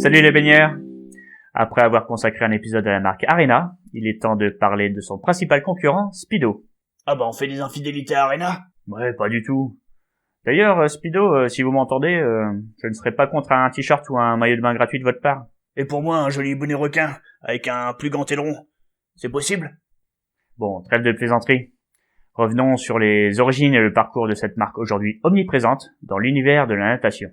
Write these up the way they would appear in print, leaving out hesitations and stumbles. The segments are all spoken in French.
Salut les baigneurs! Après avoir consacré un épisode à la marque Arena, il est temps de parler de son principal concurrent, Speedo. Ah bah on fait des infidélités à Arena? Ouais, pas du tout. D'ailleurs, Speedo, si vous m'entendez, je ne serais pas contre un t-shirt ou un maillot de bain gratuit de votre part. Et pour moi, un joli bonnet requin, avec un plus grand aileron. C'est possible? Bon, trêve de plaisanterie. Revenons sur les origines et le parcours de cette marque aujourd'hui omniprésente dans l'univers de la natation.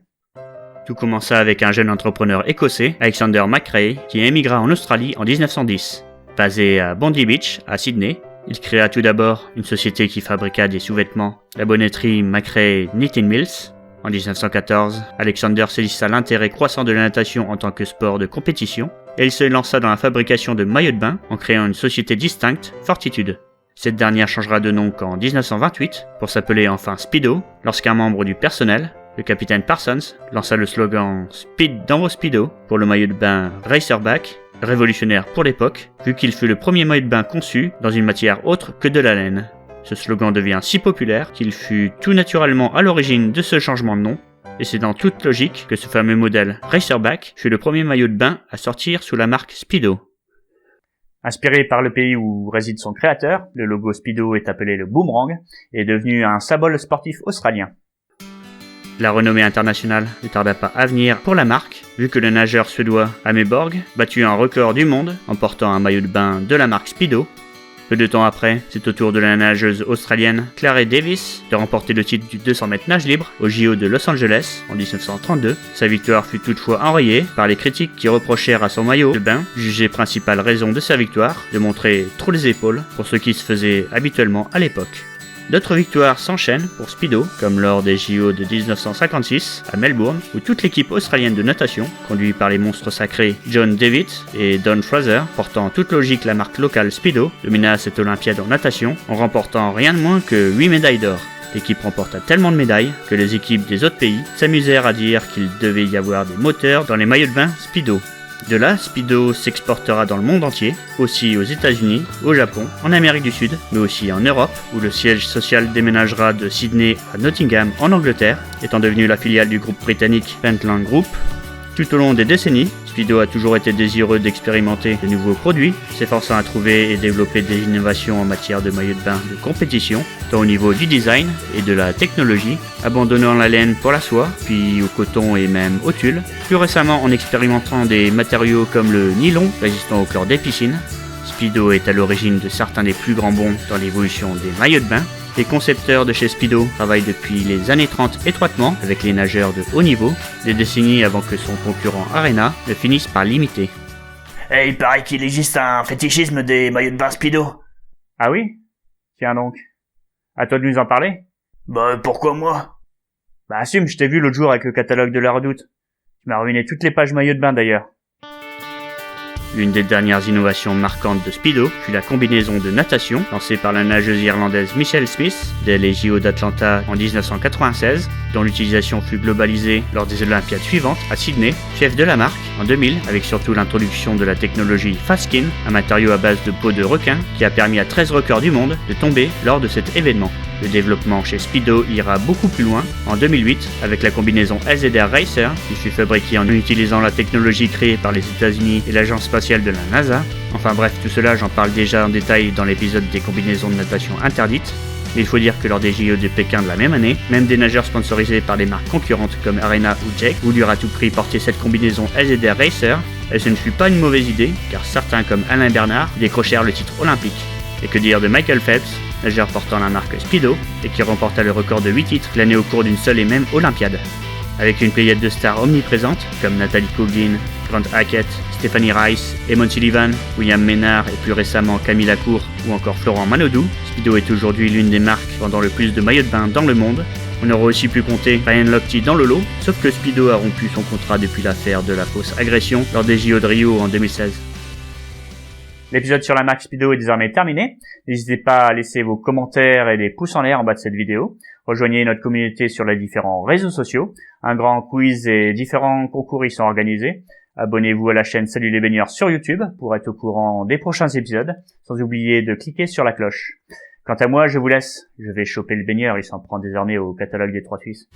Tout commença avec un jeune entrepreneur écossais, Alexander McRae, qui émigra en Australie en 1910. Basé à Bondi Beach, à Sydney, il créa tout d'abord une société qui fabriqua des sous-vêtements, la bonnetterie McRae Knitting Mills. En 1914, Alexander saisissa l'intérêt croissant de la natation en tant que sport de compétition, et il se lança dans la fabrication de maillots de bain en créant une société distincte, Fortitude. Cette dernière changera de nom qu'en 1928 pour s'appeler enfin Speedo, lorsqu'un membre du personnel, le capitaine Parsons, lança le slogan « Speed dans vos speedos » pour le maillot de bain Racerback, révolutionnaire pour l'époque, vu qu'il fut le premier maillot de bain conçu dans une matière autre que de la laine. Ce slogan devient si populaire qu'il fut tout naturellement à l'origine de ce changement de nom, et c'est dans toute logique que ce fameux modèle Racerback fut le premier maillot de bain à sortir sous la marque Speedo. Inspiré par le pays où réside son créateur, le logo Speedo est appelé le Boomerang et est devenu un symbole sportif australien. La renommée internationale ne tarda pas à venir pour la marque, vu que le nageur suédois Ame Borg battit un record du monde en portant un maillot de bain de la marque Speedo. Peu de temps après, c'est au tour de la nageuse australienne Clare Davis de remporter le titre du 200 mètres nage libre au JO de Los Angeles en 1932. Sa victoire fut toutefois enrayée par les critiques qui reprochèrent à son maillot de bain, jugé principale raison de sa victoire, de montrer trop les épaules pour ce qui se faisait habituellement à l'époque. D'autres victoires s'enchaînent pour Speedo, comme lors des JO de 1956 à Melbourne, où toute l'équipe australienne de natation, conduite par les monstres sacrés John Devitt et Don Fraser, portant en toute logique la marque locale Speedo, domina cette Olympiade en natation, en remportant rien de moins que 8 médailles d'or. L'équipe remporta tellement de médailles que les équipes des autres pays s'amusèrent à dire qu'il devait y avoir des moteurs dans les maillots de bain Speedo. De là, Speedo s'exportera dans le monde entier, aussi aux États-Unis, au Japon, en Amérique du Sud, mais aussi en Europe, où le siège social déménagera de Sydney à Nottingham en Angleterre, étant devenu la filiale du groupe britannique Pentland Group. Tout au long des décennies, Speedo a toujours été désireux d'expérimenter de nouveaux produits, s'efforçant à trouver et développer des innovations en matière de maillots de bain de compétition, tant au niveau du design et de la technologie, abandonnant la laine pour la soie, puis au coton et même au tulle, plus récemment en expérimentant des matériaux comme le nylon, résistant au chlore des piscines. Speedo est à l'origine de certains des plus grands bonds dans l'évolution des maillots de bain. Les concepteurs de chez Speedo travaillent depuis les années 30 étroitement avec les nageurs de haut niveau, des décennies avant que son concurrent Arena ne finisse par l'imiter. Et il paraît qu'il existe un fétichisme des maillots de bain Speedo. Ah oui? Tiens donc. À toi de nous en parler? Bah pourquoi moi? Bah assume, je t'ai vu l'autre jour avec le catalogue de la Redoute. Tu m'as ruiné toutes les pages maillots de bain d'ailleurs. L'une des dernières innovations marquantes de Speedo fut la combinaison de natation lancée par la nageuse irlandaise Michelle Smith dès les JO d'Atlanta en 1996, dont l'utilisation fut globalisée lors des Olympiades suivantes à Sydney, chef de la marque en 2000, avec surtout l'introduction de la technologie Fastskin, un matériau à base de peau de requin qui a permis à 13 records du monde de tomber lors de cet événement. Le développement chez Speedo ira beaucoup plus loin en 2008 avec la combinaison LZR Racer qui fut fabriquée en utilisant la technologie créée par les États-Unis et l'agence spatiale de la NASA. Enfin bref, tout cela j'en parle déjà en détail dans l'épisode des combinaisons de natation interdites. Mais il faut dire que lors des JO de Pékin de la même année, même des nageurs sponsorisés par des marques concurrentes comme Arena ou Jake voulurent à tout prix porter cette combinaison LZR Racer, et ce ne fut pas une mauvaise idée car certains comme Alain Bernard décrochèrent le titre olympique. Et que dire de Michael Phelps, nageur portant la marque Speedo, et qui remporta le record de 8 titres l'année au cours d'une seule et même Olympiade. Avec une pléiade de stars omniprésentes, comme Natalie Coughlin, Grant Hackett, Stephanie Rice, Eamon Sullivan, William Maynard et plus récemment Camille Lacour ou encore Florent Manodou, Speedo est aujourd'hui l'une des marques vendant le plus de maillots de bain dans le monde. On aurait aussi pu compter Ryan Lochte dans le lot, sauf que Speedo a rompu son contrat depuis l'affaire de la fausse agression lors des JO de Rio en 2016. L'épisode sur la marque Speedo est désormais terminé. N'hésitez pas à laisser vos commentaires et des pouces en l'air en bas de cette vidéo. Rejoignez notre communauté sur les différents réseaux sociaux. Un grand quiz et différents concours y sont organisés. Abonnez-vous à la chaîne Salut les baigneurs sur YouTube pour être au courant des prochains épisodes, sans oublier de cliquer sur la cloche. Quant à moi, je vous laisse. Je vais choper le baigneur, il s'en prend désormais au catalogue des 3 Suisses.